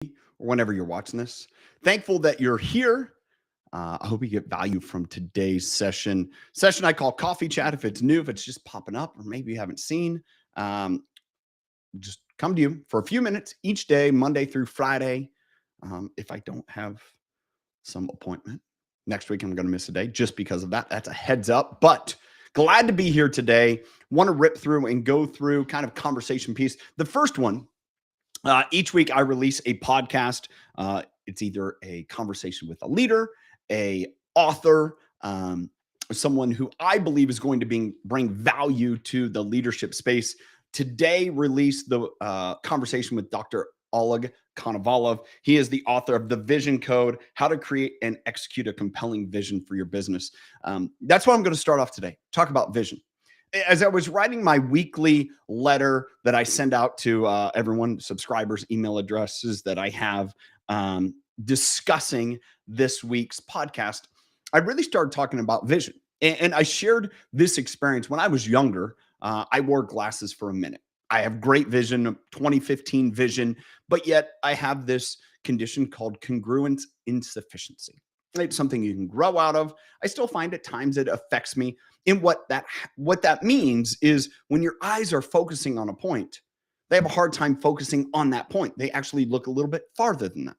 or whenever you're watching this. Thankful that you're here. I hope you get value from today's session. Session I call Coffee Chat. If it's new, if it's just popping up, or maybe you haven't seen, um, just come to you for a few minutes each day, Monday through Friday. If I don't have some appointment next week, I'm going to miss a day just because of that. That's a heads up. But glad to be here today. Want to rip through and go through kind of conversation piece. The first one. Each week, I release a podcast. It's either a conversation with a leader, a author, someone who I believe is going to bring value to the leadership space. Today, release the conversation with Dr. Oleg Konovalov. He is the author of The Vision Code: How to Create and Execute a Compelling Vision for Your Business. That's what I'm going to start off today. Talk about vision. As I was writing my weekly letter that I send out to everyone, subscribers, email addresses that I have, discussing this week's podcast, I really started talking about vision. And I shared this experience when I was younger. I wore glasses for a minute. I have great vision, 2015 vision, but yet I have this condition called congruent insufficiency. It's something you can grow out of. I still find at times it affects me. And what that means is when your eyes are focusing on a point, they have a hard time focusing on that point. They actually look a little bit farther than that.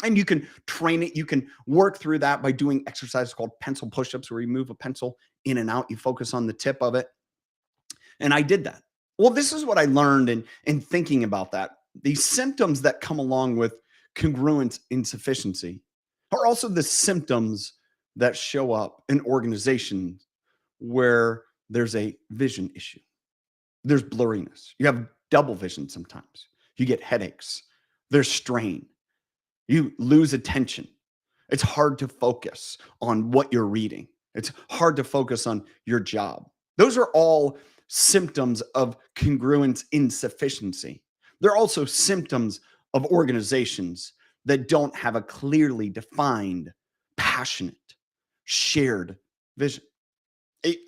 And you can train it. You can work through that by doing exercises called pencil push-ups, where you move a pencil in and out. You focus on the tip of it. And I did that. Well, this is what I learned in thinking about that. These symptoms that come along with congruent insufficiency are also the symptoms that show up in organizations where there's a vision issue. There's blurriness. You have double vision sometimes. You get headaches. There's strain. You lose attention. It's hard to focus on what you're reading. It's hard to focus on your job. Those are all symptoms of congruent insufficiency. They're also symptoms of organizations that don't have a clearly defined, passionate, shared vision.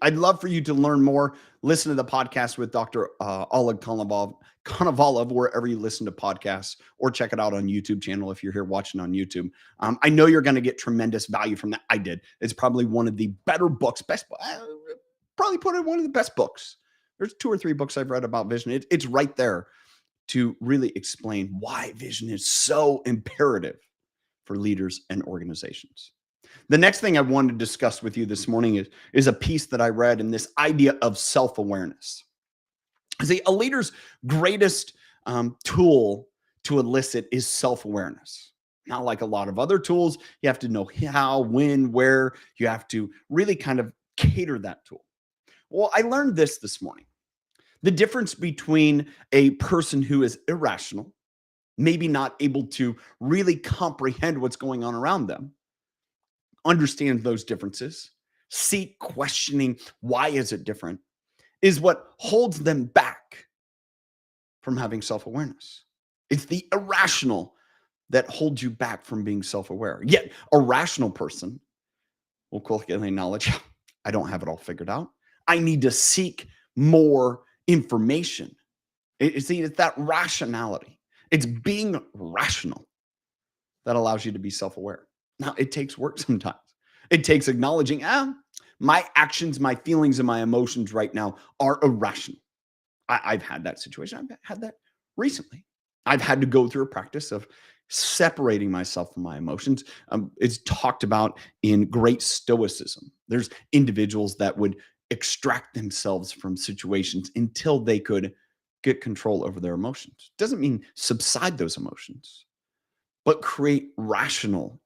I'd love for you to learn more. Listen to the podcast with Dr. Oleg Konovalov, wherever you listen to podcasts, or check it out on YouTube channel if you're here watching on YouTube. I know you're going to get tremendous value from that. I did. It's probably one of the better books, probably put in one of the best books. There's 2 or 3 books I've read about vision. It's right there to really explain why vision is so imperative for leaders and organizations. The next thing I wanted to discuss with you this morning is a piece that I read in this idea of self-awareness. See, a leader's greatest tool to elicit is self-awareness. Not like a lot of other tools. You have to know how, when, where. You have to really kind of cater that tool. Well, I learned this morning. The difference between a person who is irrational, maybe not able to really comprehend what's going on around them, understand those differences, seek questioning, why is it different, is what holds them back from having self-awareness. It's the irrational that holds you back from being self-aware. Yet a rational person will quickly acknowledge, I don't have it all figured out. I need to seek more information. It's that rationality. It's being rational that allows you to be self-aware. Now, it takes work sometimes. It takes acknowledging, my actions, my feelings, and my emotions right now are irrational. I've had that situation. I've had that recently. I've had to go through a practice of separating myself from my emotions. It's talked about in great stoicism. There's individuals that would extract themselves from situations until they could get control over their emotions. Doesn't mean subside those emotions, but create rational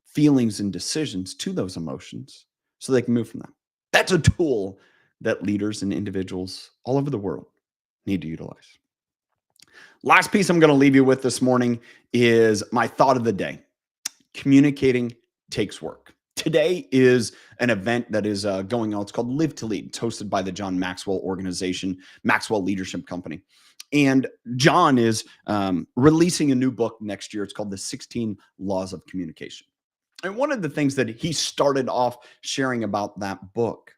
feelings and decisions to those emotions so they can move from them. That's a tool that leaders and individuals all over the world need to utilize. Last piece I'm going to leave you with this morning is my thought of the day. Communicating takes work. Today is an event that is going on. It's called Live to Lead. It's hosted by the John Maxwell organization, Maxwell Leadership Company. And John is releasing a new book next year. It's called The 16 Laws of Communication. And one of the things that he started off sharing about that book,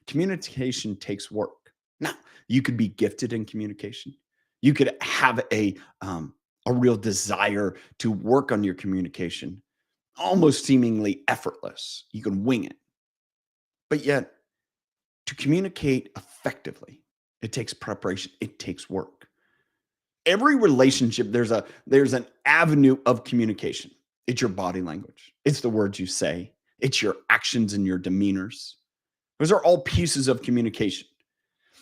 communication takes work. Now, you could be gifted in communication. You could have a a real desire to work on your communication, almost seemingly effortless. You can wing it. But yet, to communicate effectively, it takes preparation, it takes work. Every relationship, there's an avenue of communication. It's your body language. It's the words you say. It's your actions and your demeanors. Those are all pieces of communication.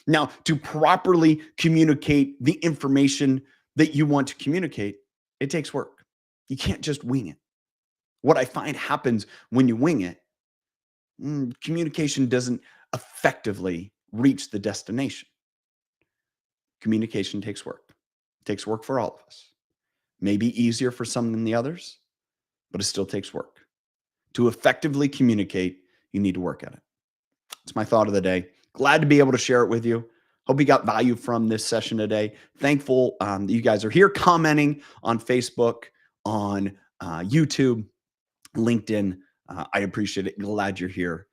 Now, to properly communicate the information that you want to communicate, it takes work. You can't just wing it. What I find happens when you wing it, communication doesn't effectively reach the destination. Communication takes work. It takes work for all of us. Maybe easier for some than the others, but it still takes work. To effectively communicate, you need to work at it. It's my thought of the day. Glad to be able to share it with you. Hope you got value from this session today. Thankful that you guys are here commenting on Facebook, on YouTube, LinkedIn. I appreciate it. Glad you're here.